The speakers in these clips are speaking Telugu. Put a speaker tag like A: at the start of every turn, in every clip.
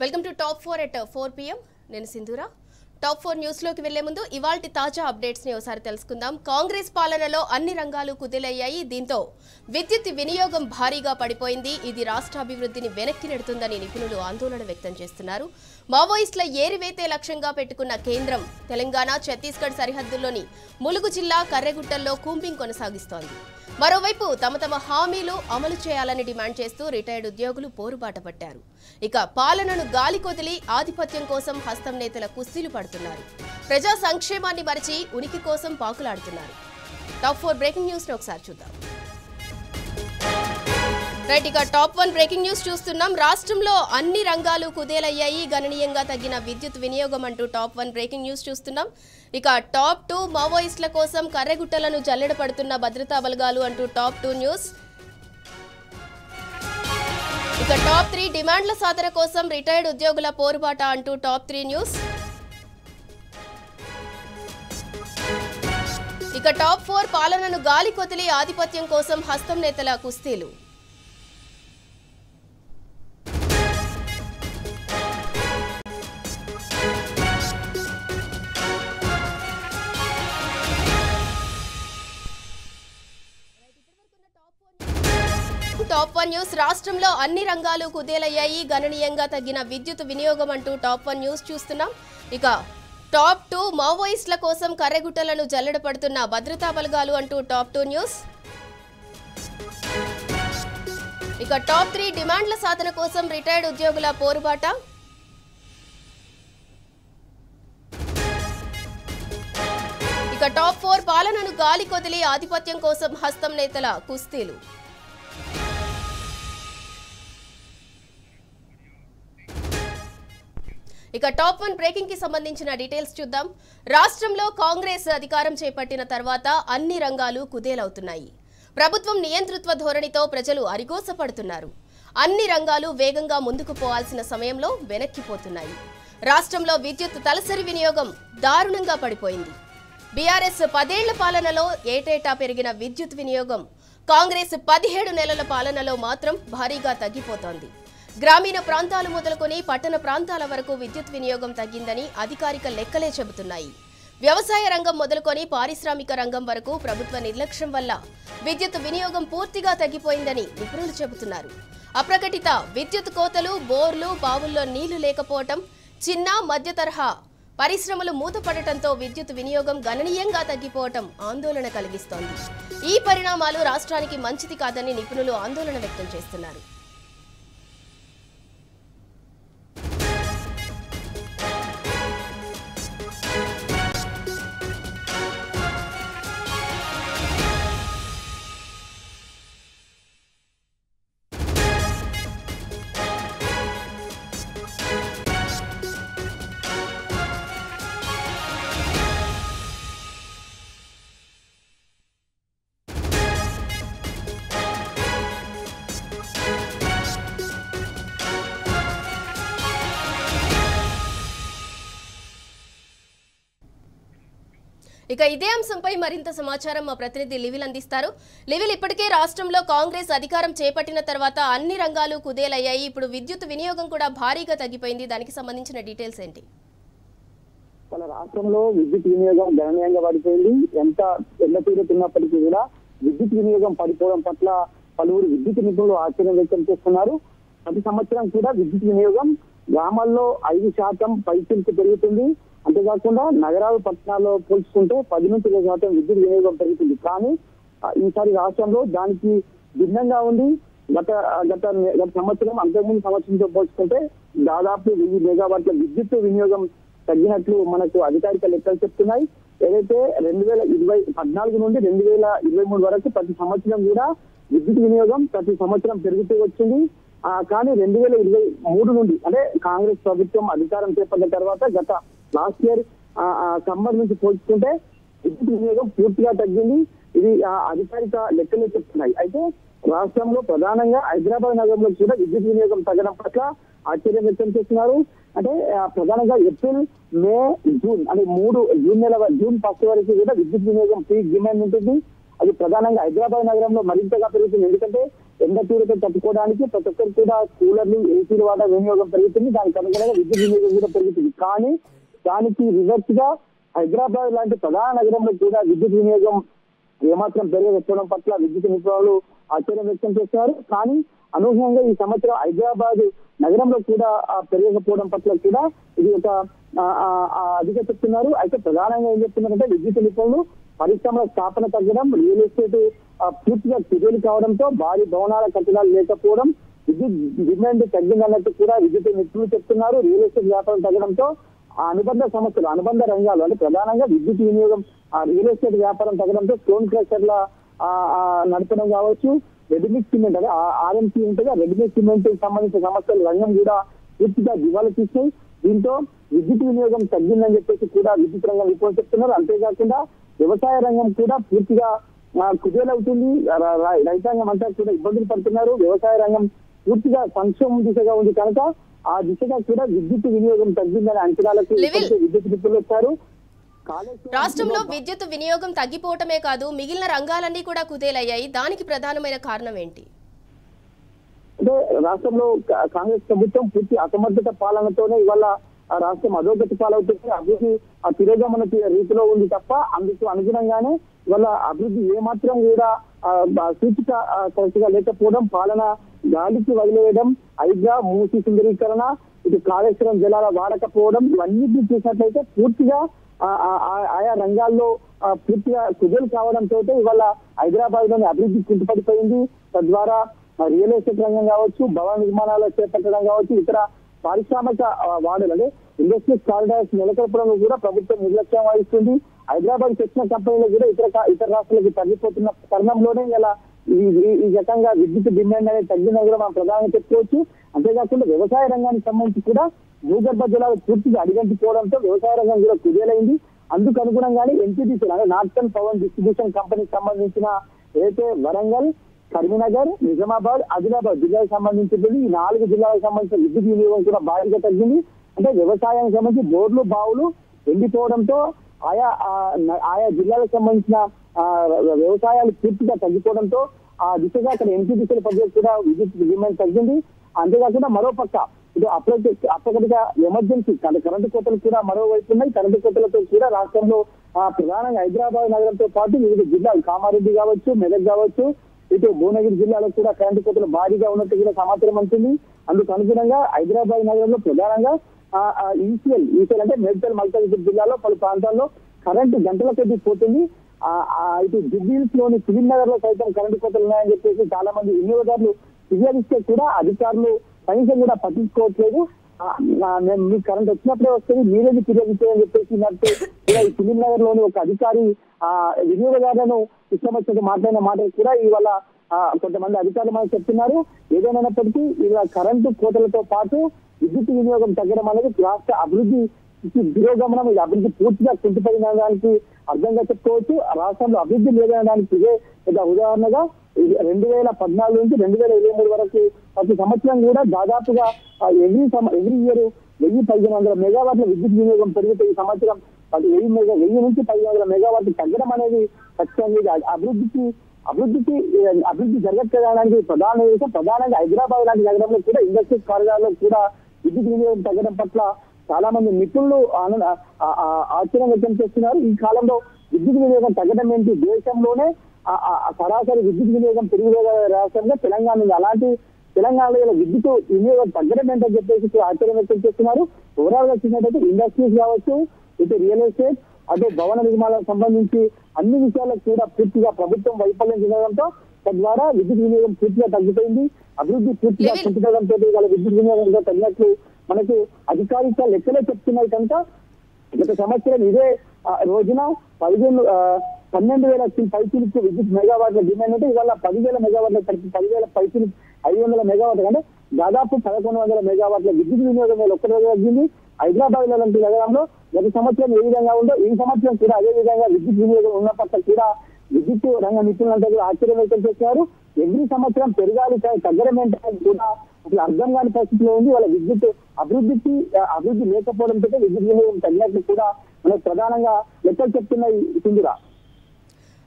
A: Welcome to top 4 at 4 PM. నేను సింధూరా. టాప్ 4 న్యూస్ లోకి వెళ్లే ముందు ఇవాల్టి తాజా అప్డేట్స్ ని ఒకసారి తెలుసుకుందాం. కాంగ్రెస్ పాలనలో అన్ని రంగాలు కుదేలయ్యాయి. దీంతో విద్యుత్ వినియోగం భారీగా పడిపోయింది. ఇది రాష్ట్ర అభివృద్ధిని వెనక్కి నెడుతుందని నిపుణులు ఆందోళన వ్యక్తం చేస్తున్నారు. మావోయిస్టుల ఏరివేతే లక్ష్యంగా పెట్టుకున్న కేంద్రం తెలంగాణ, ఛత్తీస్గఢ్ సరిహద్దుల్లోని ములుగు జిల్లా కర్రెగుట్టల్లో కూంబింగ్ కొనసాగిస్తోంది. మరోవైపు తమ హామీలు అమలు చేయాలని డిమాండ్ చేస్తూ రిటైర్డ్ ఉద్యోగులు పోరుబాట పట్టారు. ఇక పాలనను గాలికొదిలి ఆధిపత్యం కోసం హస్తం నేతల కుస్తీలు పడుతున్నారు. ప్రజా సంక్షేమాన్ని మరిచి ఉనికి కోసం పాకులాడుతున్నారు. టాప్ 4 బ్రేకింగ్ న్యూస్ ని ఒకసారి చూద్దాం. రైట్, ఇక టాప్ 1 బ్రేకింగ్ న్యూస్ చూస్తున్నాం. రాష్ట్రంలో అన్ని రంగాలు కుదేలయ్యాయి, గణనీయంగా తగ్గిన విద్యుత్ వినియోగం అంటూ టాప్ 1 బ్రేకింగ్ న్యూస్ చూస్తున్నాం. ఇక టాప్ 2 మావోయిస్టుల కోసం కర్రెగుట్టలను జల్లెడ పడుతున్న భద్రతా బలగాలు అంటూ టాప్ 2 న్యూస్. ఇక టాప్ 3 డిమాండ్ల సాధన కోసం రిటైర్డ్ ఉద్యోగుల పోరుబాట అంటూ టాప్ 3 న్యూస్. ఇక టాప్ 4 పాలనను గాలి కొదిలి ఆధిపత్యం కోసం హస్తం నేతల కుస్తీలు. Top 1 news. రాష్ట్రంలో అన్ని రంగాలు కుదేలయ్యాయి, గణనీయంగా తగ్గిన విద్యుత్ వినియోగం అంటూ టాప్ 1 న్యూస్ చూస్తున్నాం. ఇక టాప్ 2 మావోయిస్టుల కోసం కర్రెగుట్టలను జల్లెడ పడుతున్న భద్రతా బలగాలు అంటూ టాప్ 2 న్యూస్. ఇక టాప్ 3 డిమాండ్ల సాధన కోసం రిటైర్డ్ ఉద్యోగుల పోరుబాట. ఇక టాప్ 4 పాలనను గాలి కొదిలి ఆధిపత్యం కోసం హస్తం నేతల కుస్తీలు. ఇక టాప్ 1 బ్రేకింగ్ కి సంబంధించిన డీటెయిల్స్ చూద్దాం. రాష్ట్రంలో కాంగ్రెస్ అధికారం చేపట్టిన తర్వాత అన్ని రంగాలు కుదేలవుతున్నాయి. ప్రభుత్వం నియంతృత్వ ధోరణితో ప్రజలు అరిగోసపడుతున్నారు. అన్ని రంగాలు వేగంగా ముందుకు పోవాల్సిన సమయంలో వెనక్కిపోతున్నాయి. రాష్ట్రంలో విద్యుత్ తలసరి వినియోగం దారుణంగా పడిపోయింది. బీఆర్ఎస్ 10 ఏళ్ల పాలనలో ఏటేటా పెరిగిన విద్యుత్ వినియోగం కాంగ్రెస్ 17 నెలల పాలనలో మాత్రం భారీగా తగ్గిపోతోంది. గ్రామీణ ప్రాంతాలు మొదలుకొని పట్టణ ప్రాంతాల వరకు విద్యుత్ వినియోగం తగ్గిందని అధికారిక లెక్కలే చెబుతున్నాయి. వ్యవసాయ రంగం మొదలుకొని పారిశ్రామిక రంగం వరకు ప్రభుత్వ నిర్లక్ష్యం వల్ల విద్యుత్ వినియోగం పూర్తిగా తగ్గిపోయిందని నిపుణులు చెబుతున్నారు. అప్రకటిత విద్యుత్ కోతలు, బోర్లు, బావుల్లో నీళ్లు లేకపోవటం, చిన్న మధ్య తరహా పరిశ్రమలు మూతపడటంతో విద్యుత్ వినియోగం గణనీయంగా తగ్గిపోవటం ఆందోళన కలిగిస్తోంది. ఈ పరిణామాలు రాష్ట్రానికి మంచిది కాదని నిపుణులు ఆందోళన వ్యక్తం చేస్తున్నారు. ఇక ఇదే అంశంపై మరింత సమాచారం మా ప్రతినిధి లివిల్ అందిస్తారు. లివిల్, ఇప్పటికే రాష్ట్రంలో కాంగ్రెస్ అధికారం చేపట్టిన తర్వాత అన్ని రంగాలు కుదేలయ్యాయి. ఇప్పుడు విద్యుత్ వినియోగం కూడా భారీగా తగ్గిపోయింది. దానికి సంబంధించిన డీటెయిల్స్ ఏంటి?
B: మన రాష్ట్రంలో విద్యుత్ వినియోగం గణనీయంగా పడిపోయింది. ఎంత ఎల్లతీరుతున్నప్పటికీ కూడా విద్యుత్ వినియోగం పడిపోవడం పట్ల పలువురు విద్యుత్ నిపుణులు ఆశ్చర్యం వ్యక్తం చేస్తున్నారు. ప్రతి సంవత్సరం కూడా విద్యుత్ వినియోగం గ్రామాల్లో 5% పైచిలకు పెరుగుతుంది. అంతేకాకుండా నగరాలు, పట్టణాల్లో పోల్చుకుంటే 10 నుంచి 20% విద్యుత్ వినియోగం పెరుగుతుంది. కానీ ఈసారి రాష్ట్రంలో దానికి భిన్నంగా ఉంది. గత సంవత్సరం, అంతకుముందు సంవత్సరంతో పోల్చుకుంటే దాదాపు 1000 మెగావాట్ల విద్యుత్ వినియోగం తగ్గినట్లు మనకు అధికారిక లెక్కలు చెప్తున్నాయి. ఏదైతే 2014 నుండి 2023 వరకు ప్రతి సంవత్సరం కూడా విద్యుత్ వినియోగం ప్రతి సంవత్సరం పెరుగుతూ వచ్చింది. కానీ 2023 నుండి, అంటే కాంగ్రెస్ ప్రభుత్వం అధికారం చేపట్టిన తర్వాత గత లాస్ట్ ఇయర్ సమ్మర్ నుంచి పోల్చుకుంటే విద్యుత్ వినియోగం పూర్తిగా తగ్గింది. ఇది అధికారిక లెక్కలే చెప్తున్నాయి. అయితే రాష్ట్రంలో ప్రధానంగా హైదరాబాద్ నగరంలో కూడా విద్యుత్ వినియోగం తగ్గడం పట్ల ఆశ్చర్యం వ్యక్తం చేస్తున్నారు. అంటే ప్రధానంగా ఏప్రిల్, మే, జూన్ అంటే జూన్ 1 వరకు కూడా విద్యుత్ వినియోగం పీక్ డిమాండ్ ఉంటుంది. అది ప్రధానంగా హైదరాబాద్ నగరంలో మరింతగా పెరుగుతుంది. ఎందుకంటే ఎండ తీవ్రత తట్టుకోవడానికి ప్రతి ఒక్కరు కూడా కూలర్లు ఏసీలు వాడ వినియోగం పెరుగుతుంది. దానికి అనుగుణంగా విద్యుత్ వినియోగం కూడా పెరుగుతుంది. కానీ దానికి రివర్స్ గా హైదరాబాద్ లాంటి ప్రధాన నగరంలో కూడా విద్యుత్ వినియోగం ఏమాత్రం పెరగకపోవడం పట్ల విద్యుత్ నిపుణులు ఆశ్చర్యం వ్యక్తం చేస్తున్నారు. కానీ అనూహ్యంగా ఈ సంవత్సరం హైదరాబాద్ నగరంలో కూడా పెరగకపోవడం పట్ల కూడా ఇది ఒక అధిక చెప్తున్నారు. అయితే ప్రధానంగా ఏం చెప్తున్నారంటే విద్యుత్ నిపుణులు పరిశ్రమల స్థాపన తగ్గడం, రియల్ ఎస్టేట్ పూర్తిగా కుదేలు కావడంతో భారీ భవనాల కట్టడాలు లేకపోవడం, విద్యుత్ డిమాండ్ తగ్గిందన్నట్టు కూడా విద్యుత్ నిపుణులు చెప్తున్నారు. రియల్ ఎస్టేట్ వ్యాపారం తగ్గడంతో అనుబంధ సంస్థలు, అనుబంధ రంగాలు అంటే ప్రధానంగా విద్యుత్ వినియోగం, రియల్ ఎస్టేట్ వ్యాపారం తగ్గడంతో స్టోన్ క్రషర్ల నడపడం కావచ్చు, రెడీమేడ్ సిమెంట్ అంటే ఆర్ఎంసీ ఉంటుంది, రెడీమేడ్ సిమెంట్ సంబంధించిన సమస్యల రంగం కూడా పూర్తిగా దివాలా తీసినాయి. దీంతో విద్యుత్ వినియోగం తగ్గిందని చెప్పేసి కూడా విద్యుత్ రంగం రిపోర్ట్ చెప్తున్నారు. అంతేకాకుండా వ్యవసాయ రంగం కూడా పూర్తిగా కుదేలవుతుంది. రైతాంగం అంతా కూడా ఇబ్బందులు పడుతున్నారు. వ్యవసాయ రంగం పూర్తిగా సంక్షోభం దిశగా ఉంది కనుక ఆ దిశగా కూడా విద్యుత్ వినియోగం తగ్గిందనే అంచనాలకు విద్యుత్ నిపుణులు వచ్చారు.
A: రాష్ట్రంలో విద్యుత్ వినియోగం తగ్గిపోవటమే కాదు, మిగిలిన రంగాలన్నీ కూడా కుదేలయ్యాయి. దానికి ప్రధానమైన కారణం ఏంటి?
B: అంటే రాష్ట్రంలో కాంగ్రెస్ ప్రభుత్వం పూర్తి అసమర్థత పాలనతోనే ఇవాళ రాష్ట్రం అధోగతి పాలవుతుంది. అభివృద్ధి తిరోగమన రీతిలో ఉంది తప్ప అందుకు అనుగుణంగానే ఇవాళ అభివృద్ధి ఏమాత్రం కూడా సూచిక కరెక్ట్గా లేకపోవడం, పాలన గాలికి వదిలేయడం, హైడ్రా మూసి సుందరీకరణ, ఇటు కాళేశ్వరం జలాల వాడకపోవడం, ఇవన్నిటిని చూసినట్లయితే పూర్తిగా ఆయా రంగాల్లో పూర్తిగా కుదేలు కావడంతో ఇవాళ హైదరాబాద్ లోని అభివృద్ధి కుంటుపడిపోయింది. తద్వారా రియల్ ఎస్టేట్ రంగం కావచ్చు, భవన నిర్మాణాలు చేపట్టడం కావచ్చు, ఇతర పారిశ్రామిక వాడలు అంటే ఇండస్ట్రీస్ కారిడార్స్ నెలకొల్పడంలో కూడా ప్రభుత్వం నిర్లక్ష్యం వహిస్తుంది. హైదరాబాద్ తెచ్చిన కంపెనీలు కూడా ఇతర రాష్ట్రాలకు తగ్గిపోతున్న తరుణంలోనే ఇలా ఈ రకంగా విద్యుత్ డిమాండ్ అనేది తగ్గిందని కూడా మనం ప్రధానంగా చెప్పుకోవచ్చు. అంతేకాకుండా వ్యవసాయ రంగానికి సంబంధించి కూడా భూగర్భ జలాలు పూర్తిగా అడిగంటిపోవడంతో వ్యవసాయ రంగం కూడా కుదేలైంది. అందుకు అనుగుణంగానే ఎన్టీపీసీ అంటే నార్థన్ పవర్ డిస్ట్రిబ్యూషన్ కంపెనీకి సంబంధించిన ఏదైతే వరంగల్, కరీంనగర్, నిజామాబాద్, ఆదిలాబాద్ జిల్లాలకు సంబంధించింది. ఈ 4 జిల్లాలకు సంబంధించిన విద్యుత్ వినియోగం కూడా భారీగా తగ్గింది. అంటే వ్యవసాయానికి సంబంధించి బోర్లు, బావులు ఎండిపోవడంతో ఆయా జిల్లాలకు సంబంధించిన వ్యవసాయాలు పూర్తిగా తగ్గిపోవడంతో ఆ దిశగా అక్కడ ఎన్టీపీసీల పద్ధతి కూడా విద్యుత్ డిమాండ్ తగ్గింది. అంతేకాకుండా మరోపక్క ఇది అప్పటిగా ఎమర్జెన్సీ కరెంటు కోతలు కూడా మరోవైపు ఉన్నాయి. కరెంటు కోతలతో కూడా రాష్ట్రంలో ప్రధానంగా హైదరాబాద్ నగరంతో పాటు వివిధ జిల్లాలు కామారెడ్డి కావచ్చు, మెదక్ కావచ్చు, ఇటు భువనగిరి జిల్లాలో కూడా కరెంటు కోతలు భారీగా ఉన్నట్టు కూడా సమాచారం ఉంటుంది. అందుకు అనుగుణంగా హైదరాబాద్ నగరంలో ప్రధానంగా ఈసీఎల్ అంటే మేడ్చల్ మల్కాజ్గిరి జిల్లాలో పలు ప్రాంతాల్లో కరెంటు గంటల కొద్దీ పోతుంది. ఇటు జుబ్లీహిల్స్ లోని ఫిలిం నగర్ లో సైతం కరెంటు కోతలు ఉన్నాయని చెప్పేసి చాలా మంది వినియోగదారులు ఫిర్యాదిస్తే కూడా అధికారులు కనీసం కూడా పట్టించుకోవట్లేదు. మీకు కరెంట్ వచ్చినప్పుడే వస్తుంది, మీరేది ఫిర్యాదించారని చెప్పేసి కూడా ఈ ఫిలిం నగర్ లోని ఒక అధికారి వినియోగదారులను ఇష్టం వచ్చినట్టు మాట్లాడిన మాటలు కూడా ఇవాళ కొంతమంది అధికారులు మనకు చెప్తున్నారు. ఏదైనప్పటికీ ఇలా కరెంటు కోతలతో పాటు విద్యుత్ వినియోగం తగ్గడం అనేది రాష్ట్ర అభివృద్ధి తిరోగమనం, ఇది అభివృద్ధి పూర్తిగా కుంటుపడిన దానికి అర్థంగా చెప్పుకోవచ్చు. రాష్ట్రంలో అభివృద్ధి లేదనే దానికి ఇదే పెద్ద ఉదాహరణగా 2014 నుంచి 2023 వరకు ప్రతి సంవత్సరం కూడా దాదాపుగా ఎవ్రీ ఇయర్ 1,000-1,500 మెగావాట్ల విద్యుత్ వినియోగం పెరిగితే ఈ సంవత్సరం 1000 నుంచి 1,500 మెగావాట్లు తగ్గడం అనేది ఖచ్చితంగా అభివృద్ధి జరగడానికి ప్రధానంగా హైదరాబాద్ లాంటి నగరంలో కూడా ఇండస్ట్రీస్ కారిడార్లో కూడా విద్యుత్ వినియోగం తగ్గడం పట్ల చాలా మంది నిపుణులు ఆశ్చర్యం వ్యక్తం చేస్తున్నారు. ఈ కాలంలో విద్యుత్ వినియోగం తగ్గడం ఏంటి, దేశంలోనే సరాసరి విద్యుత్ వినియోగం పెరుగుదల రాష్ట్రంగా తెలంగాణ ఉంది. అలాంటి తెలంగాణలో విద్యుత్ వినియోగం తగ్గడం ఏంటని చెప్పేసి ఆశ్చర్యం వ్యక్తం చేస్తున్నారు. ఓవరాల్ గా చూసినట్టయితే ఇండస్ట్రీస్ కావచ్చు, ఇటు రియల్ ఎస్టేట్, అటు భవన నిర్మాణాలకు సంబంధించి అన్ని విషయాలకు కూడా పూర్తిగా ప్రభుత్వం వైఫల్యం చెందడంతో తద్వారా విద్యుత్ వినియోగం పూర్తిగా తగ్గిపోయింది. అభివృద్ధి పూర్తిగా కుంటుపడంతో వాళ్ళ విద్యుత్ వినియోగం తగ్గినట్లు మనకు అధికారిక లెక్కలే చెప్తున్నాయి కనుక గత సంవత్సరం ఇదే రోజున 12,000 పైసలకు విద్యుత్ మెగావాట్ల డిమాండ్ ఉంటే ఇవాళ 10,000 మెగావాట్ల 10,000 పైసలు 500 మెగావాట్లు అంటే దాదాపు 1,100 మెగావాట్ల విద్యుత్ వినియోగం ఒక్క రోజు తగ్గింది. హైదరాబాద్ లాంటి నగరంలో గత సంవత్సరం ఏ విధంగా ఉందో ఈ సంవత్సరం కూడా అదే విధంగా విద్యుత్ వినియోగం ఉన్న పట్ల కూడా విద్యుత్ రంగ నిపుణులంతా కూడా ఆశ్చర్యం వ్యక్తం చేస్తున్నారు. ఎవ్రీ సంవత్సరం పెరగాలి తగ్గడం ఏంటంటే కూడా అసలు అర్థం కాని పరిస్థితిలో ఉంది. వాళ్ళ విద్యుత్ అభివృద్ధి లేకపోవడంతో విద్యుత్ వినియోగం తగ్గినట్లు కూడా మనకు ప్రధానంగా లెక్కలు చెప్తున్నాయి. సింధురా,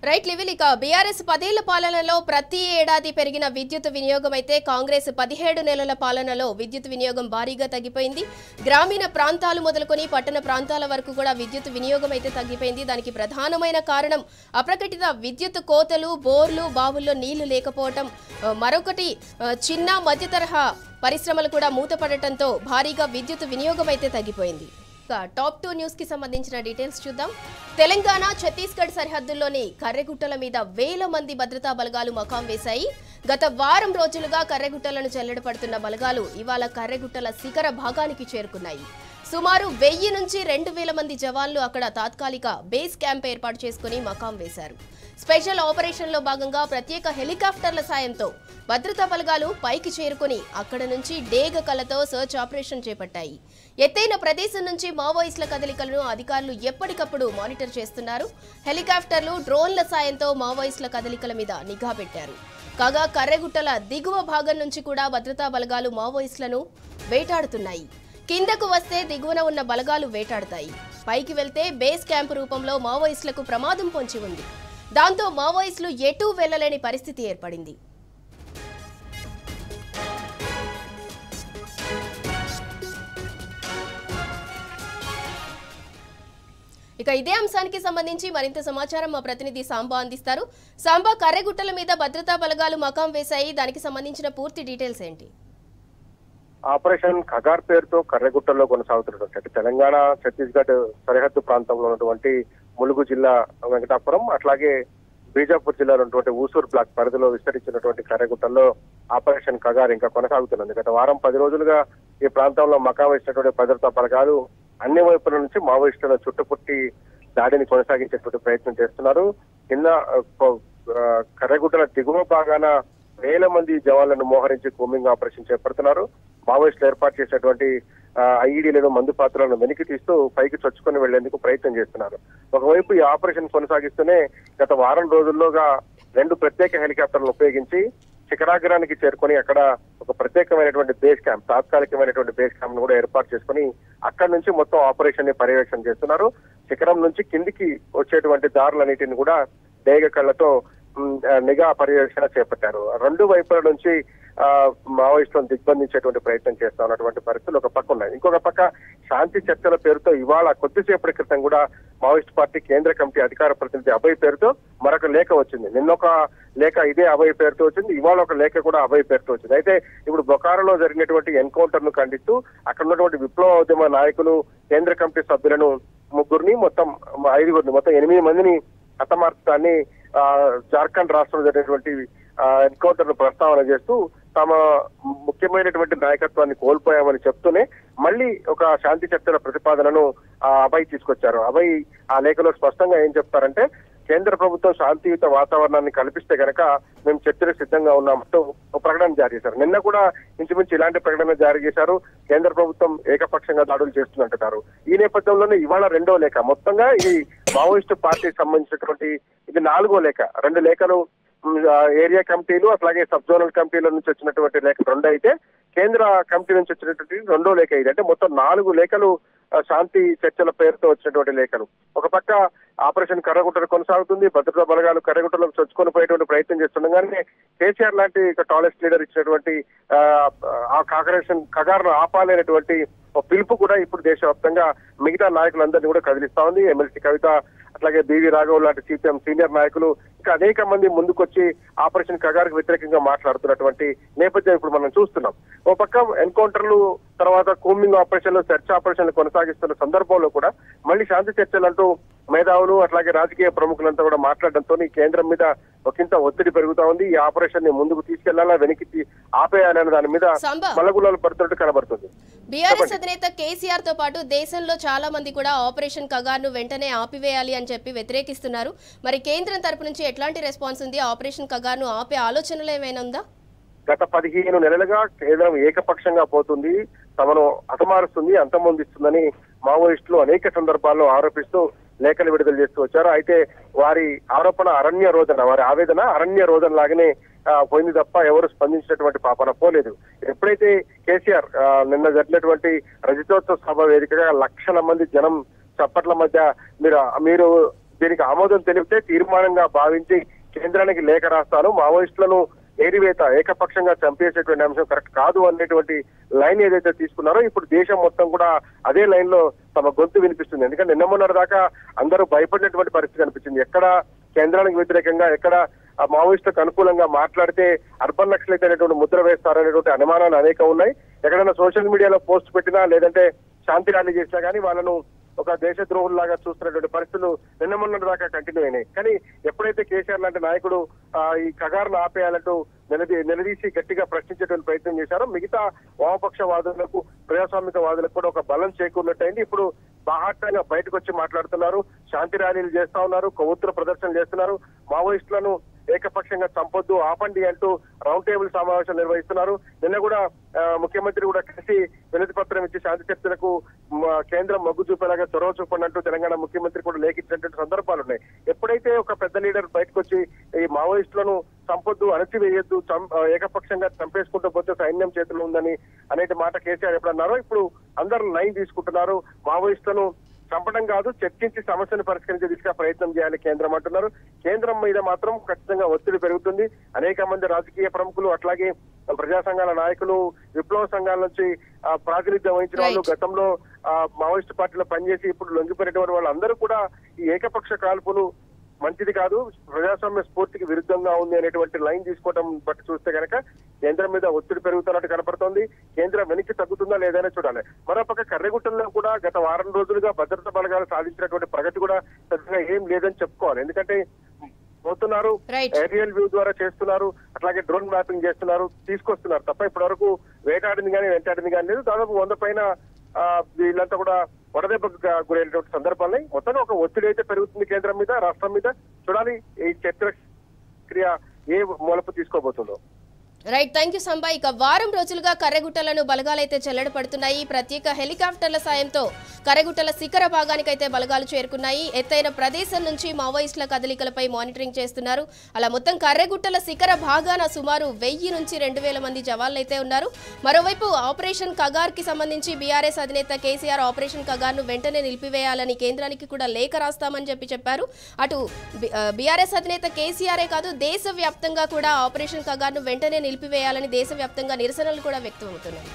A: రైట్ లివిల్ ఇక బీఆర్ఎస్ 10 ఏళ్ల పాలనలో ప్రతి ఏడాది పెరిగిన విద్యుత్ వినియోగం అయితే కాంగ్రెస్ 17 నెలల పాలనలో విద్యుత్ వినియోగం భారీగా తగ్గిపోయింది. గ్రామీణ ప్రాంతాలు మొదలుకొని పట్టణ ప్రాంతాల వరకు కూడా విద్యుత్ వినియోగం అయితే తగ్గిపోయింది. దానికి ప్రధానమైన కారణం అప్రకటిత విద్యుత్ కోతలు, బోర్లు, బావుల్లో నీళ్లు లేకపోవటం, మరొకటి చిన్న మధ్య తరహా పరిశ్రమలు కూడా మూతపడటంతో భారీగా విద్యుత్ వినియోగం అయితే తగ్గిపోయింది. టాప్ 2 న్యూస్ కి సంబంధించిన డీటెయిల్స్ చూద్దాం. తెలంగాణ ఛత్తీస్గఢ్ సరిహద్దుల్లోని కర్రెగుట్టల మీద వేల మంది భద్రతా బలగాలు మకాం వేశాయి. గత వారం రోజులుగా కర్రెగుట్టలను చెల్లెడపడుతున్న బలగాలు ఇవాళ కర్రెగుట్టల శిఖర భాగానికి చేరుకున్నాయి. సుమారు 1000 నుంచి 2000 మంది జవాన్లు అక్కడ తాత్కాలిక బేస్ క్యాంప్ ఏర్పాటు చేసుకుని మకాం వేశారు. స్పెషల్ ఆపరేషన్లో భాగంగా ప్రత్యేక హెలికాప్టర్ల సాయంతో భద్రతా బలగాలు పైకి చేరుకుని అక్కడ నుంచి డేగ కళ్ళతో సర్చ్ ఆపరేషన్ చేపట్టాయి. ఎత్తైన ప్రదేశం నుంచి మావోయిస్టుల కదలికలను అధికారులు ఎప్పటికప్పుడు మానిటర్ చేస్తున్నారు. హెలికాప్టర్లు, డ్రోన్ల సాయంతో మావోయిస్టుల కదలికల మీద నిఘా పెట్టారు. కాగా కర్రెగుట్టల దిగువ భాగం నుంచి కూడా భద్రతా బలగాలు మావోయిస్టులను వేటాడుతున్నాయి. కిందకు వస్తే దిగువన ఉన్న బలగాలు వేటాడతాయి. పైకి వెళ్తే బేస్ క్యాంప్ రూపంలో మావోయిస్టులకు ప్రమాదం పొంచి ఉంది. దాంతో మావోయిస్టులు ఎటూ వెళ్లలేని పరిస్థితి ఏర్పడింది. ఇక ఇదే అంశానికి సంబంధించి మరింత సమాచారం మా ప్రతినిధి సాంబా అందిస్తారు. సాంబా, కర్రెగుట్టల మీద భద్రతా బలగాలు మకాం వేశాయి, దానికి సంబంధించిన పూర్తి డీటెయిల్స్ ఏంటి?
C: ఆపరేషన్ ఖగార్ పేరుతో కర్రెగుట్టల్లో కొనసాగుతున్నటువంటి తెలంగాణ ఛత్తీస్గఢ్ సరిహద్దు ప్రాంతంలో ఉన్నటువంటి ములుగు జిల్లా వెంకటాపురం, అట్లాగే బీజాపూర్ జిల్లాలో ఉన్నటువంటి ఊసూర్ బ్లాక్ పరిధిలో విస్తరించినటువంటి కర్రెగుట్టల్లో ఆపరేషన్ ఖగార్ ఇంకా కొనసాగుతున్నది. గత వారం 10 రోజులుగా ఈ ప్రాంతంలో మకాం వేసినటువంటి భద్రతా బలగాలు అన్ని వైపుల నుంచి మావోయిస్టులను చుట్టుపుట్టి దాడిని కొనసాగించేటువంటి ప్రయత్నం చేస్తున్నారు. కింద కర్రెగుట్టల దిగువ భాగాన వేల మంది జవాన్లను మోహరించి కూంబింగ్ ఆపరేషన్ చేపడుతున్నారు. మావోయిస్టులు ఏర్పాటు చేసినటువంటి ఐఈడీలను, మందు పాత్రలను వెనక్కి తీస్తూ పైకి చొచ్చుకొని వెళ్లేందుకు ప్రయత్నం చేస్తున్నారు. ఒకవైపు ఈ ఆపరేషన్ కొనసాగిస్తూనే గత వారం రోజుల్లోగా 2 ప్రత్యేక హెలికాప్టర్లను ఉపయోగించి శిఖరాగ్రానికి చేరుకొని అక్కడ ఒక ప్రత్యేకమైనటువంటి బేస్ క్యాంప్, తాత్కాలికమైనటువంటి బేస్ క్యాంప్ ను కూడా ఏర్పాటు చేసుకుని అక్కడి నుంచి మొత్తం ఆపరేషన్ ని పర్యవేక్షణ చేస్తున్నారు. శిఖరం నుంచి కిందికి వచ్చేటువంటి దారులన్నిటిని కూడా డేగ కళ్ళతో నిఘా పర్యవేక్షణ చేపట్టారు. 2 వైపుల నుంచి మావోయిస్టులను దిగ్బంధించేటువంటి ప్రయత్నం చేస్తా ఉన్నటువంటి పరిస్థితులు ఒక పక్క ఉన్నాయి. ఇంకొక పక్క శాంతి చర్చల పేరుతో ఇవాళ కొద్దిసేపటి క్రితం కూడా మావోయిస్ట్ పార్టీ కేంద్ర కమిటీ అధికార ప్రతినిధి అభయ్ పేరుతో మరొక లేఖ వచ్చింది. నిన్నొక లేఖ ఇదే అభయ్ పేరుతో వచ్చింది, ఇవాళ ఒక లేఖ కూడా అభయ్ పేరుతో వచ్చింది. అయితే ఇప్పుడు బొకారోలో జరిగినటువంటి ఎన్కౌంటర్ ను ఖండిస్తూ అక్కడ ఉన్నటువంటి విప్లవోద్యమ నాయకులు, కేంద్ర కమిటీ సభ్యులను 3 మొత్తం 5 మొత్తం 8 మందిని హతమార్చడాన్ని జార్ఖండ్ రాష్ట్రంలో జరిగినటువంటి ఎన్కౌంటర్ ను ప్రస్తావన చేస్తూ తమ ముఖ్యమైనటువంటి నాయకత్వాన్ని కోల్పోయామని చెప్తూనే మళ్ళీ ఒక శాంతి చర్చల ప్రతిపాదనను అభయ్ తీసుకొచ్చారు. అభయ్ ఆ లేఖలో స్పష్టంగా ఏం చెప్తారంటే, కేంద్ర ప్రభుత్వం శాంతియుత వాతావరణాన్ని కల్పిస్తే గనక మేము చర్చలకు సిద్ధంగా ఉన్నామంటూ ఒక ప్రకటన జారీ చేశారు. నిన్న కూడా ఇంచుమించు ఇలాంటి ప్రకటన జారీ చేశారు. కేంద్ర ప్రభుత్వం ఏకపక్షంగా దాడులు చేస్తుందంటున్నారు. ఈ నేపథ్యంలోనే ఇవాళ 2వ లేఖ, మొత్తంగా ఈ మావోయిస్టు పార్టీకి సంబంధించినటువంటి ఇది 4వ లేఖ. 2 లేఖలు ఏరియా కమిటీలు అట్లాగే సబ్ జోనల్ కమిటీల నుంచి వచ్చినటువంటి లేఖ 2 అయితే, కేంద్ర కమిటీ నుంచి వచ్చినటువంటి 2వ లేఖ ఇది. అంటే మొత్తం 4 లేఖలు శాంతి చర్చల పేరుతో వచ్చినటువంటి లేఖలు. ఒక పక్క ఆపరేషన్ కర్రెగుట్టలు కొనసాగుతుంది, భద్రతా బలగాలు కర్రెగుట్టలకు చొచ్చుకొని పోయేటువంటి ప్రయత్నం చేస్తుండగానే కేసీఆర్ లాంటి టాలెస్ట్ లీడర్ ఇచ్చినటువంటి ఆ ఖగార్ను ఆపాలనేటువంటి ఒక పిలుపు కూడా ఇప్పుడు దేశవ్యాప్తంగా మిగతా నాయకులందరినీ కూడా కదిలిస్తా ఉంది. ఎమ్మెల్సీ కవిత, అట్లాగే బీవీ రాఘవ్ లాంటి సిపిఎం సీనియర్ నాయకులు, ఇంకా అనేక మంది ముందుకొచ్చి ఆపరేషన్ ఖగార్కు వ్యతిరేకంగా మాట్లాడుతున్నటువంటి నేపథ్యం ఇప్పుడు మనం చూస్తున్నాం. ఓ పక్క ఎన్కౌంటర్లు తర్వాత కూంబింగ్ ఆపరేషన్లు, సెర్చ్ ఆపరేషన్లు కొనసాగిస్తున్న సందర్భంలో కూడా మళ్ళీ శాంతి చర్చలు అంటూ మేధావులు అట్లాగే రాజకీయ ప్రముఖులంతా కూడా మాట్లాడడంతో కేంద్రం మీద ఒకంత ఒత్తిడి పెరుగుతా ఉంది. ఈ ఆపరేషన్ ని ముందుకు తీసుకెళ్లాలా, వెనక్కి ఆపేయాలనే దాని మీద మల్లగులాలు పడుతున్నట్టు కనబడుతుంది.
A: బీఆర్ఎస్ అధినేత కేసీఆర్ తో పాటు దేశంలో చాలా మంది కూడా ఆపరేషన్ ఖగార్ ను వెంటనే ఆపివేయాలి అని చెప్పి వ్యతిరేకిస్తున్నారు. మరి కేంద్రం తరపు నుంచి ఎట్లాంటి రెస్పాన్స్ ఉంది? ఆపరేషన్ ఖగార్ ను ఆపే ఆలోచనలు ఏమైనా ఉందా?
C: గత 15 నెలలుగా కేంద్రం ఏకపక్షంగా పోతుంది, తమను హతమారుస్తుంది, అంతమొందిస్తుందని మావోయిస్టులు అనేక సందర్భాల్లో ఆరోపిస్తూ లేఖలు విడుదల చేస్తూ వచ్చారు. అయితే వారి ఆరోపణ అరణ్య రోదన, వారి ఆవేదన అరణ్య రోదన లాగానే పోయింది తప్ప ఎవరు స్పందించినటువంటి పాపన పోలేదు. ఎప్పుడైతే కేసీఆర్ నిన్న జరిగినటువంటి రజతోత్సవ సభ వేదికగా లక్షల మంది జనం చప్పట్ల మధ్య మీరు దీనికి ఆమోదం తెలిపితే తీర్మానంగా భావించి కేంద్రానికి లేఖ రాస్తాను, మావోయిస్టులను ఏరివేత ఏకపక్షంగా చంపేసేటువంటి అంశం కరెక్ట్ కాదు అనేటువంటి లైన్ ఏదైతే తీసుకున్నారో ఇప్పుడు దేశం మొత్తం కూడా అదే లైన్ లో తమ గొంతు వినిపిస్తుంది. ఎందుకంటే నిన్న మొన్నటి దాకా అందరూ భయపడినటువంటి పరిస్థితి కనిపించింది. ఎక్కడ కేంద్రానికి వ్యతిరేకంగా, ఎక్కడ మావోయిస్టులకు అనుకూలంగా మాట్లాడితే అర్బన్ నక్సలైట్ అనేటువంటి ముద్ర వేస్తారనేటువంటి అనుమానాలు అనేక ఉన్నాయి. ఎక్కడైనా సోషల్ మీడియాలో పోస్ట్ పెట్టినా లేదంటే శాంతి ర్యాలీ చేసినా కానీ వాళ్ళను ఒక దేశ ద్రోహుల్లాగా చూస్తున్నటువంటి పరిస్థితులు నిన్న మొన్నటి దాకా కంటిన్యూ అయినాయి. కానీ ఎప్పుడైతే కేసీఆర్ లాంటి నాయకుడు ఈ కగారును ఆపేయాలంటూ నిలదీసి గట్టిగా ప్రశ్నించేటువంటి ప్రయత్నం చేశారో మిగతా వామపక్షవాదులకు, ప్రజాస్వామికవాదులకు కూడా ఒక బలం చేకూరినట్టయింది. ఇప్పుడు బాహాటంగా బయటకు వచ్చి మాట్లాడుతున్నారు, శాంతి ర్యాలీలు చేస్తా ఉన్నారు, కొవ్వొత్తుల ప్రదర్శనలు చేస్తున్నారు, మావోయిస్టులను ఏకపక్షంగా చంపొద్దు ఆపండి అంటూ రౌండ్ టేబుల్ సమావేశం నిర్వహిస్తున్నారు. నిన్న కూడా ముఖ్యమంత్రి కూడా కలిసి వినతి పత్రం ఇచ్చి శాంతి చర్చలకు కేంద్రం మొగ్గు చూపేలాగా చొరవ చూపండి అంటూ తెలంగాణ ముఖ్యమంత్రి కూడా లేఖించినటువంటి సందర్భాలు ఉన్నాయి. ఎప్పుడైతే ఒక పెద్ద లీడర్ బయటకు వచ్చి ఈ మావోయిస్టులను చంపొద్దు, అణచివేయొద్దు, ఏకపక్షంగా చంపేసుకుంటూ పోతే సైన్యం చేతిలో ఉందని అనేటి మాట కేసీఆర్ ఎప్పుడన్నారో ఇప్పుడు అందరూ లైన్ తీసుకుంటున్నారు. మావోయిస్టులను చంపడం కాదు, చర్చించి సమస్యను పరిష్కరించే దిశగా ప్రయత్నం చేయాలి కేంద్రం అంటున్నారు. కేంద్రం మీద మాత్రం ఖచ్చితంగా ఒత్తిడి పెరుగుతుంది. అనేక మంది రాజకీయ ప్రముఖులు, అట్లాగే ప్రజా సంఘాల నాయకులు, విప్లవ సంఘాల నుంచి ప్రాతినిధ్యం వహించిన వాళ్ళు, గతంలో మావోయిస్టు పార్టీలో పనిచేసి ఇప్పుడు లొంగిపోయినటువంటి వాళ్ళందరూ కూడా ఈ ఏకపక్ష కాల్పులు మంచిది కాదు, ప్రజాస్వామ్య స్ఫూర్తికి విరుద్ధంగా ఉంది అనేటువంటి లైన్ తీసుకోవడం బట్టి చూస్తే కనుక కేంద్రం మీద ఒత్తిడి పెరుగుతున్నట్టు కనపడుతోంది. కేంద్రం వెనక్కి తగ్గుతుందా లేదని చూడాలి. మరోపక్క కర్రెగుట్టల్లో కూడా గత వారం రోజులుగా భద్రతా బలగాలు సాధించినటువంటి ప్రగతి కూడా పెద్దగా ఏం లేదని చెప్పుకోవాలి. ఎందుకంటే పోతున్నారు, ఏరియల్ వ్యూ ద్వారా చేస్తున్నారు, అట్లాగే డ్రోన్ మ్యాపింగ్ చేస్తున్నారు, తీసుకొస్తున్నారు తప్ప ఇప్పటి వరకు వేటాడింది కానీ వెంటాడింది కానీ లేదు. దాదాపు 100 పైన వీళ్ళంతా కూడా వడదెబ్బకు గురైనటువంటి సందర్భాలని మొత్తం ఒక ఒత్తిడి అయితే పెరుగుతుంది కేంద్రం మీద, రాష్ట్రం మీద. చూడాలి ఈ చర్చ క్రియ ఏ మూలపు తీసుకోబోతుందో.
A: Right, thank you Samba. ఇక వారం రోజులుగా కర్రెగుట్టలను బలగాలైతే చెల్లడి పడుతున్నాయి. ప్రత్యేక హెలికాప్టర్ల సాయంతో కర్రెగుట్టల శిఖర భాగానికైతే బలగాలు చేరుకున్నాయి. ఎత్తైన ప్రదేశం నుంచి మావోయిస్టుల కదలికలపై మానిటరింగ్ చేస్తున్నారు. అలా మొత్తం కర్రెగుట్టల శిఖర భాగాన సుమారు 1000 నుంచి 2000 మంది జవాన్లైతే ఉన్నారు. మరోవైపు ఆపరేషన్ కగార్ కి సంబంధించి బీఆర్ఎస్ అధినేత కేసీఆర్ ఆపరేషన్ కగార్ ను వెంటనే నిలిపివేయాలని కేంద్రానికి కూడా లేఖ రాస్తామని చెప్పారు. అటు బీఆర్ఎస్ అధినేత కేసీఆరే కాదు, దేశవ్యాప్తంగా కూడా ఆపరేషన్ కగార్ ను వెంటనే నిలిపివేయాలని దేశవ్యాప్తంగా నిరసనలు కూడా వ్యక్తమవుతున్నాయి.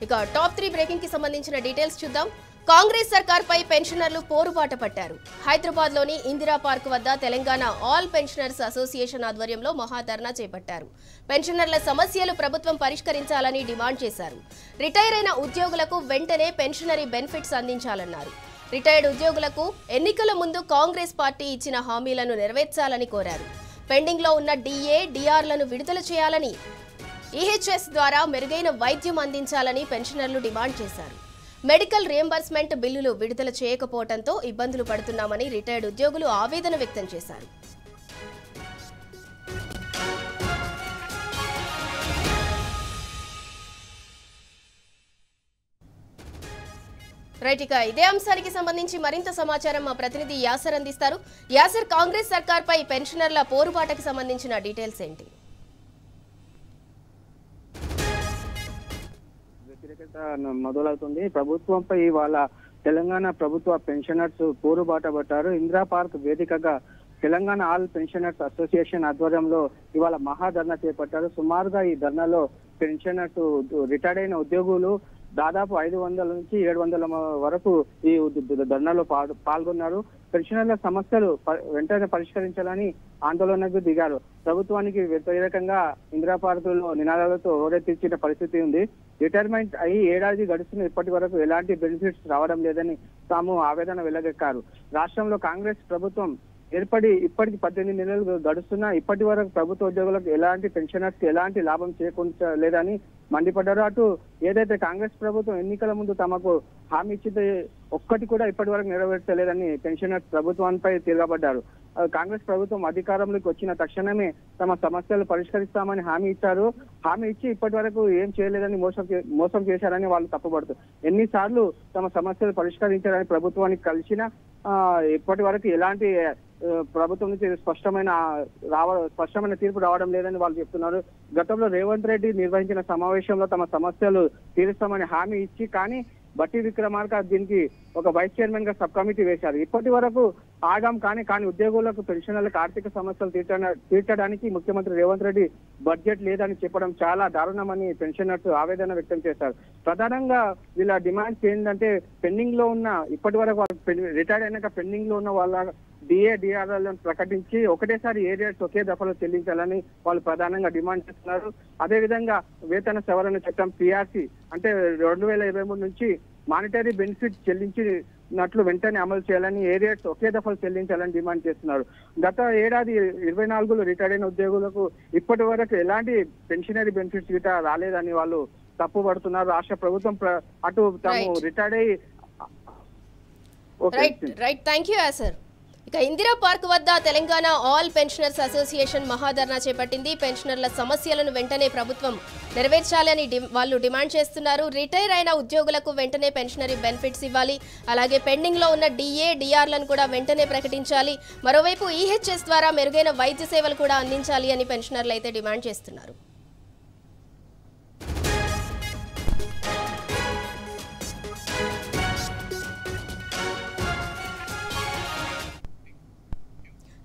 A: ఇక టాప్ 3 బ్రేకింగ్ కి సంబంధించిన డీటెయిల్స్ చూద్దాం. కాంగ్రెస్ సర్కార్పై పెన్షనర్లు పోరుబాట పట్టారు. హైదరాబాద్ లోని ఇందిరా పార్క్ వద్ద తెలంగాణ ఆల్ పెన్షనర్స్ అసోసియేషన్ ఆధ్వర్యంలో మహాధర్నా చేపట్టారు. పెన్షనర్ల సమస్యలు ప్రభుత్వం పరిష్కరించాలని డిమాండ్ చేశారు. రిటైర్ అయిన ఉద్యోగులకు వెంటనే పెన్షనరీ బెనిఫిట్స్ అందించాలన్నారు. రిటైర్డ్ ఉద్యోగులకు ఎన్నికల ముందు కాంగ్రెస్ పార్టీ ఇచ్చిన హామీలను నెరవేర్చాలని కోరారు. పెండింగ్ లో ఉన్న డిఏ, డిఆర్లను విడుదల చేయాలని, ఈహెచ్ఎస్ ద్వారా మెరుగైన వైద్యం అందించాలని పెన్షనర్లు డిమాండ్ చేశారు. మెడికల్ రియంబర్స్మెంట్ బిల్లులు విడుదల చేయకపోవడంతో ఇబ్బందులు పడుతున్నామని రిటైర్డ్ ఉద్యోగులు ఆవేదన వ్యక్తం చేశారు. రైట్, ఇక ఇదే అంశానికి సంబంధించి మరింత సమాచారం మా ప్రతినిధి యాసర్ అందిస్తారు. యాసర్, కాంగ్రెస్ సర్కార్పై పెన్షనర్ల పోరుబాటకి సంబంధించిన డీటెయిల్స్ ఏంటి?
D: వ్యతిరేకత మొదలవుతుంది. ప్రభుత్వంపై ఇవాళ తెలంగాణ ప్రభుత్వ పెన్షనర్స్ పోరుబాట పట్టారు. ఇందిరా పార్క్ వేదికగా తెలంగాణ ఆల్ పెన్షనర్స్ అసోసియేషన్ ఆధ్వర్యంలో ఇవాళ మహాధర్నా చేపట్టారు. సుమారుగా ఈ ధర్నాలో పెన్షనర్స్, రిటైర్డ్ అయిన ఉద్యోగులు దాదాపు 500 నుంచి 700 వరకు ఈ ధర్నాలో పాల్గొన్నారు. పెన్షనర్ల సమస్యలు వెంటనే పరిష్కరించాలని ఆందోళనకు దిగారు. ప్రభుత్వానికి వ్యతిరేకంగా ఇందిరా పార్కులో నినాదాలతో హోరెత్తించిన పరిస్థితి ఉంది. రిటైర్మెంట్ అయ్యి ఏడాది గడుస్తున్న ఇప్పటి వరకు ఎలాంటి బెనిఫిట్స్ రావడం లేదని తాము ఆవేదన వెల్లగక్కారు. రాష్ట్రంలో కాంగ్రెస్ ప్రభుత్వం ఏర్పడి ఇప్పటికి 18 నెలలు గడుస్తున్నా ఇప్పటి వరకు ప్రభుత్వ ఉద్యోగులకు ఎలాంటి పెన్షనర్స్ కి ఎలాంటి లాభం చేకూర్చలేదని మండిపడ్డారు. అటు ఏదైతే కాంగ్రెస్ ప్రభుత్వం ఎన్నికల ముందు తమకు హామీ ఇచ్చితే ఒక్కటి కూడా ఇప్పటి వరకు నెరవేర్చలేదని పెన్షనర్స్ ప్రభుత్వానికి తిరగబడ్డారు. కాంగ్రెస్ ప్రభుత్వం అధికారంలోకి వచ్చిన తక్షణమే తమ సమస్యలు పరిష్కరిస్తామని హామీ ఇచ్చారు. హామీ ఇచ్చి ఇప్పటి వరకు ఏం చేయలేదని మోసం చేశారని వాళ్ళు తప్పుపడుతారు. ఎన్నిసార్లు తమ సమస్యలు పరిష్కరించారని ప్రభుత్వానికి కలిసినా ఇప్పటి వరకు ఎలాంటి ప్రభుత్వం నుంచి స్పష్టమైన తీర్పు రావడం లేదని వాళ్ళు చెప్తున్నారు. గతంలో రేవంత్ రెడ్డి నిర్వహించిన సమావేశంలో తమ సమస్యలు తీరుస్తామని హామీ ఇచ్చి కానీ బట్టి విక్రమార్క దీనికి ఒక వైస్ చైర్మన్ గా సబ్ కమిటీ వేశారు. ఇప్పటి వరకు ఆగాం కానీ ఉద్యోగులకు పెన్షనర్లకు ఆర్థిక సమస్యలు తీర్చడానికి ముఖ్యమంత్రి రేవంత్ రెడ్డి బడ్జెట్ లేదని చెప్పడం చాలా దారుణమని పెన్షనర్స్ ఆవేదన వ్యక్తం చేశారు. ప్రధానంగా వీళ్ళ డిమాండ్స్ ఏంటంటే పెండింగ్ లో ఉన్న ఇప్పటి వరకు రిటైర్డ్ అయినాక పెండింగ్ లో ఉన్న వాళ్ళ డిఆర్ఎల్లను ప్రకటించి ఒకటేసారి ఏరియాస్ ఒకే దఫలో చెల్లించాలని వాళ్ళు ప్రధానంగా డిమాండ్ చేస్తున్నారు. అదేవిధంగా వేతన సవరణ చట్టం పిఆర్సి అంటే 2023 నుంచి మానిటరీ బెనిఫిట్ చెల్లించినట్లు వెంటనే అమలు చేయాలని ఏరియాస్ ఒకే దఫలు చెల్లించాలని డిమాండ్ చేస్తున్నారు. గత ఏడాది 24లో రిటైర్డ్ అయిన ఉద్యోగులకు ఇప్పటి వరకు ఎలాంటి పెన్షనరీ బెనిఫిట్స్ గిట్ట రాలేదని వాళ్ళు తప్పుపడుతున్నారు. రాష్ట్ర ప్రభుత్వం అటు తాము రిటైర్డ్ అయ్యి
A: రైట్ థ్యాంక్ యూ సార్. ఇక ఇందిరా పార్క్ వద్ద Telangana all pensioners association maha dharna చేపట్టింది. పెన్షనర్ల సమస్యలను వెంటనే ప్రభుత్వం నెరవేర్చాలని వాళ్ళు డిమాండ్ చేస్తున్నారు. రిటైర్ అయిన ఉద్యోగులకు వెంటనే పెన్షనరీ బెనిఫిట్స్ ఇవ్వాలి, అలాగే పెండింగ్ లో ఉన్న డిఆర్లను కూడా వెంటనే ప్రకటించాలి. మరోవైపు ఈహెచ్ఎస్ ద్వారా మెరుగైన వైద్య సేవలు కూడా అందించాలి అని పెన్షనర్లు అయితే డిమాండ్ చేస్తున్నారు.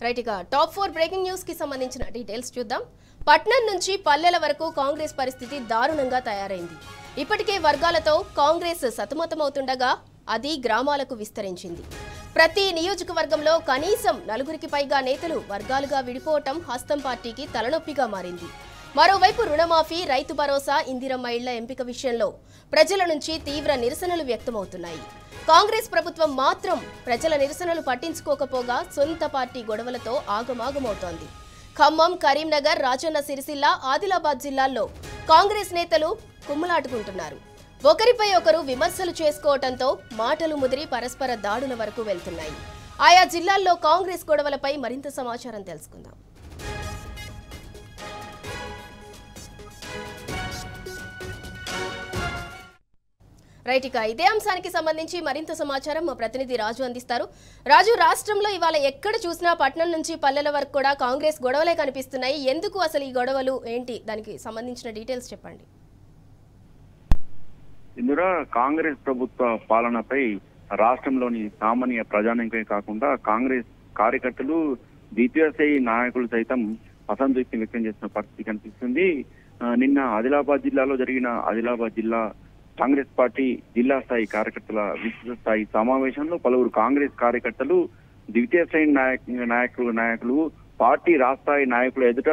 A: రైట్, ఇక టాప్ 4 బ్రేకింగ్ న్యూస్ కి సంబంధించిన డీటెయిల్స్ చూద్దాం. పట్నం నుంచి పల్లెల వరకు కాంగ్రెస్ పరిస్థితి దారుణంగా తయారైంది. ఇప్పటికే వర్గాలతో కాంగ్రెస్ సతమతమవుతుండగా అది గ్రామాలకు విస్తరించింది. ప్రతి నియోజకవర్గంలో కనీసం 4కి పైగా నేతలు వర్గాలుగా విడిపోవటం హస్తం పార్టీకి తలనొప్పిగా మారింది. మరోవైపు రుణమాఫీ, రైతు భరోసా, ఇందిరమ్మ ఇళ్ల ఎంపిక విషయంలో ప్రజల నుంచి తీవ్ర నిరసనలు వ్యక్తమవుతున్నాయి. కాంగ్రెస్ ప్రభుత్వం మాత్రం ప్రజల నిరసనలు పట్టించుకోకపోగా సొంత పార్టీ గొడవలతో ఆగమాగమవుతోంది. ఖమ్మం, కరీంనగర్, రాజన్న సిరిసిల్ల, ఆదిలాబాద్ జిల్లాల్లో కాంగ్రెస్ నేతలు కుమ్ములాటుకుంటున్నారు. ఒకరిపై ఒకరు విమర్శలు చేసుకోవడంతో మాటలు ముదిరి పరస్పర దాడుల వరకు వెళ్తున్నాయి. ఆయా జిల్లాల్లో కాంగ్రెస్ గొడవలపై మరింత సమాచారం తెలుసుకుందాం. రైట్, ఇక ఇదే అంశానికి సంబంధించి మరింత సమాచారం మా ప్రతినిధి రాజు అందిస్తారు. రాజు, రాష్ట్రంలో ఇవాళ ఎక్కడ చూసినా పట్నం నుంచి పల్లెల వరకు కూడా కాంగ్రెస్ గొడవలే కనిపిస్తున్నాయి. ఎందుకు అసలు ఈ గొడవలు ఏంటి? దానికి సంబంధించిన డీటెయిల్స్ చెప్పండి.
E: ఇందులో కాంగ్రెస్ ప్రభుత్వ పాలనపై రాష్ట్రంలోని సామాన్య ప్రజానికమే కాకుండా కాంగ్రెస్ కార్యకర్తలు, ద్వితీయ స్థాయి నాయకులు సైతం అసంతృప్తి వ్యక్తం చేసిన పరిస్థితి కనిపిస్తుంది. నిన్న ఆదిలాబాద్ జిల్లాలో జరిగిన ఆదిలాబాద్ జిల్లా కాంగ్రెస్ పార్టీ జిల్లా స్థాయి కార్యకర్తల విస్తృత స్థాయి సమావేశంలో పలువురు కాంగ్రెస్ కార్యకర్తలు, ద్వితీయ స్థాయి నాయకులు పార్టీ రాష్ట్రాయి నాయకుల ఎదుట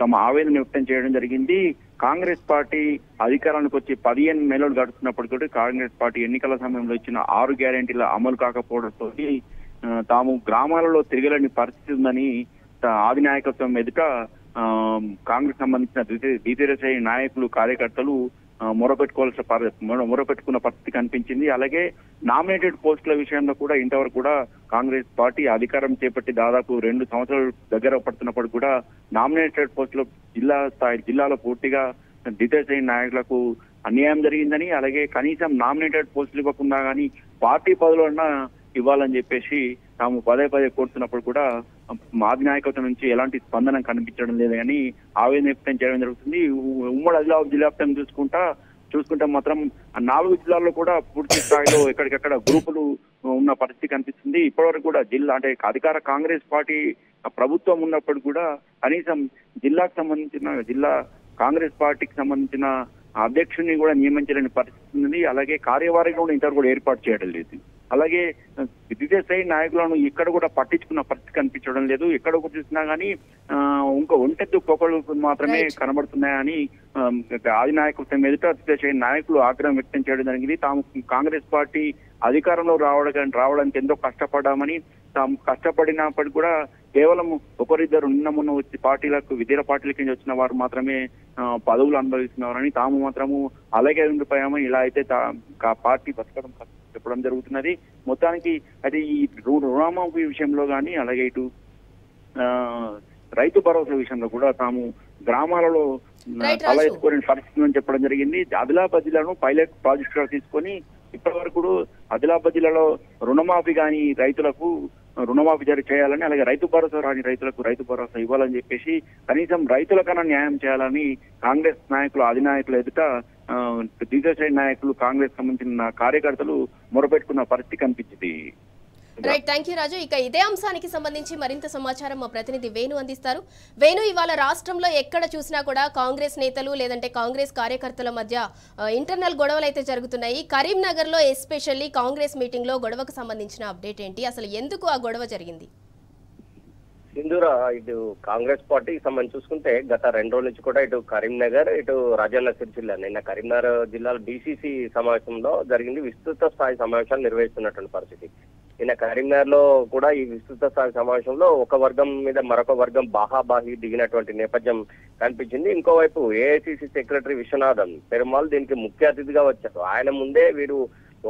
E: తమ ఆవేదన వ్యక్తం చేయడం జరిగింది. కాంగ్రెస్ పార్టీ అధికారానికి వచ్చి 15 నెలలు గడుస్తున్నప్పటికీ కాంగ్రెస్ పార్టీ ఎన్నికల సమయంలో ఇచ్చిన 6 గ్యారెంటీల అమలు కాకపోవడంతో తాము గ్రామాలలో తిరగలేని పరిస్థితి ఉందని ఆది నాయకత్వం ఎదుట కాంగ్రెస్ సంబంధించిన ద్వితీయ స్థాయి నాయకులు, కార్యకర్తలు మొరపెట్టుకున్న పరిస్థితి కనిపించింది. అలాగే నామినేటెడ్ పోస్టుల విషయంలో కూడా ఇంతవరకు కూడా కాంగ్రెస్ పార్టీ అధికారం చేపట్టి దాదాపు 2 సంవత్సరాలు దగ్గర పడుతున్నప్పుడు కూడా నామినేటెడ్ పోస్టులు జిల్లాలో పూర్తిగా ద్వితీయ శ్రేణి నాయకులకు అన్యాయం జరిగిందని, అలాగే కనీసం నామినేటెడ్ పోస్టులు ఇవ్వకుండా కానీ పార్టీ పదవులన్నా ఇవ్వాలని చెప్పేసి తాము పదే కోరుతున్నప్పుడు కూడా మాది నాయకత్వం నుంచి ఎలాంటి స్పందన కనిపించడం లేదని ఆవేదన వ్యక్తం చేయడం జరుగుతుంది. ఉమ్మడి ఆదిలాబాద్ జిల్లా వ్యాప్తంగా చూసుకుంటే మాత్రం 4 జిల్లాల్లో కూడా పూర్తి స్థాయిలో ఎక్కడికక్కడ గ్రూపులు ఉన్న పరిస్థితి కనిపిస్తుంది. ఇప్పటివరకు కూడా జిల్లా అంటే అధికార కాంగ్రెస్ పార్టీ ప్రభుత్వం ఉన్నప్పుడు కూడా కనీసం జిల్లా కాంగ్రెస్ పార్టీకి సంబంధించిన అధ్యక్షుడిని కూడా నియమించలేని పరిస్థితి ఉంది. అలాగే కార్యవారిని కూడా ఇంతవరకు కూడా ఏర్పాటు చేయడం లేదు. అలాగే ద్వితీయ స్థాయి నాయకులను ఇక్కడ కూడా పట్టించుకున్న పరిస్థితి కనిపించడం లేదు. ఎక్కడ చూసినా కానీ ఇంకో ఒంటెత్తు పొగలు మాత్రమే కనబడుతున్నాయని ఆది నాయకత్వం ఎదుట ద్వితీయ స్థాయి నాయకులు ఆగ్రహం వ్యక్తం చేయడం జరిగింది. తాము కాంగ్రెస్ పార్టీ అధికారంలో రావడానికి ఎంతో కష్టపడ్డామని, తాము కష్టపడినప్పటికీ కూడా కేవలం ఒకరిద్దరు మొన్న వచ్చి పార్టీలకు విద్యా పార్టీల కింద వచ్చిన వారు మాత్రమే పదవులు అనుభవిస్తున్నారని, తాము మాత్రము అలాగే ఉండిపోయామని, ఇలా అయితే పార్టీ బతకడం చెప్పడం జరుగుతున్నది. మొత్తానికి అయితే ఈ రుణమాఫీ విషయంలో కానీ, అలాగే ఇటు రైతు భరోసా విషయంలో కూడా తాము గ్రామాలలో తల ఎత్తుకోలేని పరిస్థితి అని చెప్పడం జరిగింది. ఆదిలాబాద్ జిల్లాను పైలట్ ప్రాజెక్ట్ గా తీసుకొని ఇప్పటి వరకు ఆదిలాబాద్ జిల్లాలో రుణమాఫీ కానీ రైతులకు రుణమాఫీ చేయాలని, అలాగే రైతు భరోసా రాని రైతులకు రైతు భరోసా ఇవ్వాలని చెప్పేసి కనీసం రైతులకన్నా న్యాయం చేయాలని కాంగ్రెస్ నాయకులు, అధినాయకులు ఎదుట ద్వితీయ శ్రేణి నాయకులు, కాంగ్రెస్ సంబంధించిన కార్యకర్తలు మొరపెట్టుకున్న పరిస్థితి కనిపించింది.
A: రైట్, థ్యాంక్ యూ రాజు. ఇక ఇదే అంశానికి సంబంధించి మరింత సమాచారం మా ప్రతినిధి వేణు అందిస్తారు. వేణు, ఇవాళ రాష్ట్రంలో ఎక్కడ చూసినా కూడా కాంగ్రెస్ నేతలు లేదంటే కాంగ్రెస్ కార్యకర్తల మధ్య ఇంటర్నల్ గొడవలు అయితే జరుగుతున్నాయి. కరీంనగర్ లో ఎస్పెషల్లీ కాంగ్రెస్ మీటింగ్ లో గొడవకు సంబంధించిన అప్డేట్ ఏంటి? అసలు ఎందుకు ఆ గొడవ జరిగింది?
F: సింధూర, ఇటు కాంగ్రెస్ పార్టీకి సంబంధించి చూసుకుంటే గత 2 రోజుల నుంచి కూడా ఇటు కరీంనగర్, ఇటు రాజన్న సిరిసిల్ల, నిన్న కరీంనగర్ జిల్లాలో డీసీసీ సమావేశంలో జరిగింది. విస్తృత స్థాయి సమావేశాలు నిర్వహిస్తున్నటువంటి పరిస్థితి. నిన్న కరీంనగర్ లో కూడా ఈ విస్తృత స్థాయి సమావేశంలో ఒక వర్గం మీద మరొక వర్గం బాహాబాహి దిగినటువంటి నేపథ్యం కనిపించింది. ఇంకోవైపు ఏఐసిసి సెక్రటరీ విశ్వనాథన్ పెరుమాల్ దీనికి ముఖ్య అతిథిగా వచ్చారు. ఆయన ముందే వీరు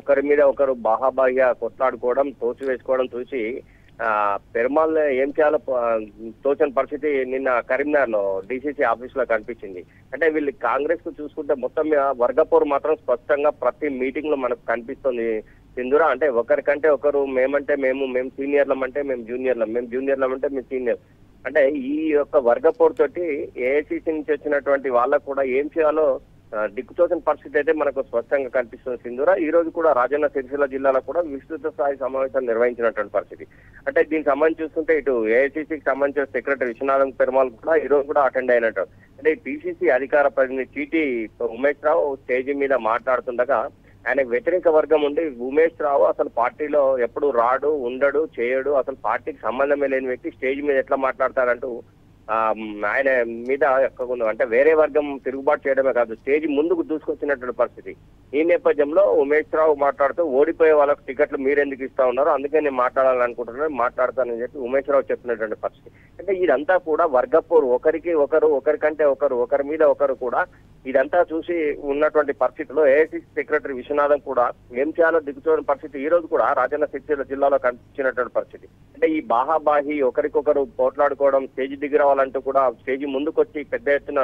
F: ఒకరి మీద ఒకరు బాహాబాహిగా కొట్లాడుకోవడం, తోసివేసుకోవడం చూసి పెరుమాల్ ఏం చేయాలో తోచని పరిస్థితి నిన్న కరీంనగర్ లో డిసిసి ఆఫీస్ లో కనిపించింది. అంటే వీళ్ళు కాంగ్రెస్ కు చూసుకుంటే మొత్తం వర్గపోరు మాత్రం స్పష్టంగా ప్రతి మీటింగ్ లో మనకు కనిపిస్తుంది సింధూర. అంటే ఒకరికంటే ఒకరు, మేమంటే మేము సీనియర్లం అంటే మేము జూనియర్లం, మేము జూనియర్లం అంటే మేము సీనియర్. అంటే ఈ యొక్క వర్గపోరు తోటి ఏఐసిసి నుంచి వచ్చినటువంటి వాళ్ళకు కూడా ఏం చేయాలో దిక్కుతోచని పరిస్థితి అయితే మనకు స్పష్టంగా కనిపిస్తుంది సింధూర. ఈ రోజు కూడా రాజన్న సిరిసిల్ల జిల్లాలో కూడా విస్తృత స్థాయి సమావేశాలు నిర్వహించినటువంటి పరిస్థితి. అంటే దీనికి సంబంధించి చూస్తుంటే ఇటు ఏఐసిసికి సంబంధించిన సెక్రటరీ విశ్వనాథన్ పెరుమాల్ కూడా ఈ రోజు కూడా అటెండ్ అయినట్టు. అంటే పిసిసి అధికార ప్రతినిధి టీటీ ఉమేష్ రావు స్టేజ్ మీద మాట్లాడుతుండగా ఆయన వ్యతిరేక వర్గం ఉండి ఉమేష్ రావు అసలు పార్టీలో ఎప్పుడు రాడు, ఉండడు, చేయడు, అసలు పార్టీకి సంబంధమే లేని వ్యక్తి స్టేజ్ మీద ఎట్లా మాట్లాడతారంటూ ఆయన మీద అంటే వేరే వర్గం తిరుగుబాటు చేయడమే కాదు, స్టేజ్ ముందుకు దూసుకొచ్చినటువంటి పరిస్థితి. ఈ నేపథ్యంలో ఉమేష్ రావు మాట్లాడుతూ ఓడిపోయే వాళ్ళకు టికెట్లు మీరెందుకు ఇస్తా ఉన్నారు, అందుకే నేను మాట్లాడాలనుకుంటున్నాను, మాట్లాడతానని చెప్పి ఉమేష్ రావు చెప్పినటువంటి పరిస్థితి. అంటే ఇదంతా కూడా వర్గపోరు, ఒకరికి ఒకరు, ఒకరికంటే ఒకరు, ఒకరి మీద ఒకరు కూడా ఇదంతా చూసి ఉన్నటువంటి పరిస్థితిలో ఏఐసిసి సెక్రటరీ విశ్వనాథన్ కూడా ఏం చేయాలో దిగుతున్న పరిస్థితి ఈ రోజు కూడా రాజన్న సిరిసిల్ల జిల్లాలో కనిపించినటువంటి పరిస్థితి. అంటే ఈ బాహాబాహి ఒకరికొకరు పోట్లాడుకోవడం, స్టేజ్ దిగి రావాలంటూ కూడా స్టేజ్ ముందుకొచ్చి పెద్ద ఎత్తున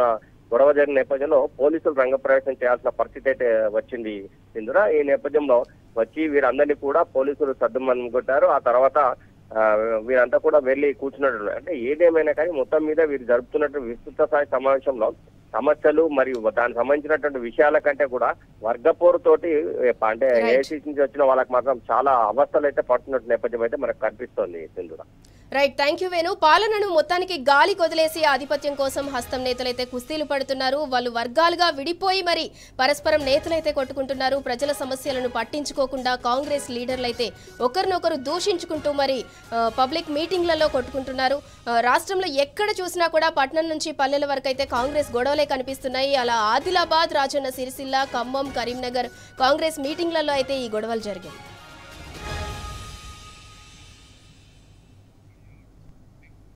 F: గొడవ జరిగిన నేపథ్యంలో పోలీసులు రంగప్రవేశం చేయాల్సిన పరిస్థితి అయితే వచ్చింది ఇందులో. ఈ నేపథ్యంలో వచ్చి వీరందరినీ కూడా పోలీసులు సద్దుమణుగొట్టారు. ఆ తర్వాత వీరంతా కూడా వెళ్లి కూర్చున్నట్టు. అంటే ఏదేమైనా కానీ మొత్తం మీద వీరు జరుపుతున్నట్టు విస్తృత స్థాయి సమావేశంలో సమస్యలు మరియు దానికి సంబంధించినటువంటి విషయాల కంటే కూడా వర్గపోరు తోటి అంటే ఏఐసిసి నుంచి వచ్చిన వాళ్ళకి మాత్రం చాలా అవస్థలు అయితే పడుతున్నట్టు నేపథ్యం అయితే మనకు కనిపిస్తోంది సింధూర.
A: Right, thank you Venu. పాలనను మొత్తానికి గాలి కొదిలేసి ఆధిపత్యం కోసం హస్తం నేతలైతే కుస్తీలు పడుతున్నారు. వాళ్ళు వర్గాలుగా విడిపోయి మరి పరస్పరం నేతలైతే కొట్టుకుంటున్నారు. ప్రజల సమస్యలను పట్టించుకోకుండా కాంగ్రెస్ లీడర్లైతే ఒకరినొకరు దూషించుకుంటూ మరి పబ్లిక్ మీటింగ్లలో కొట్టుకుంటున్నారు. రాష్ట్రంలో ఎక్కడ చూసినా కూడా పట్నం నుంచి పల్లెల వరకు అయితే కాంగ్రెస్ గొడవలే కనిపిస్తున్నాయి. అలా ఆదిలాబాద్, రాజన్న సిరిసిల్ల, ఖమ్మం, కరీంనగర్ కాంగ్రెస్ మీటింగ్లలో అయితే ఈ గొడవలు జరిగాయి.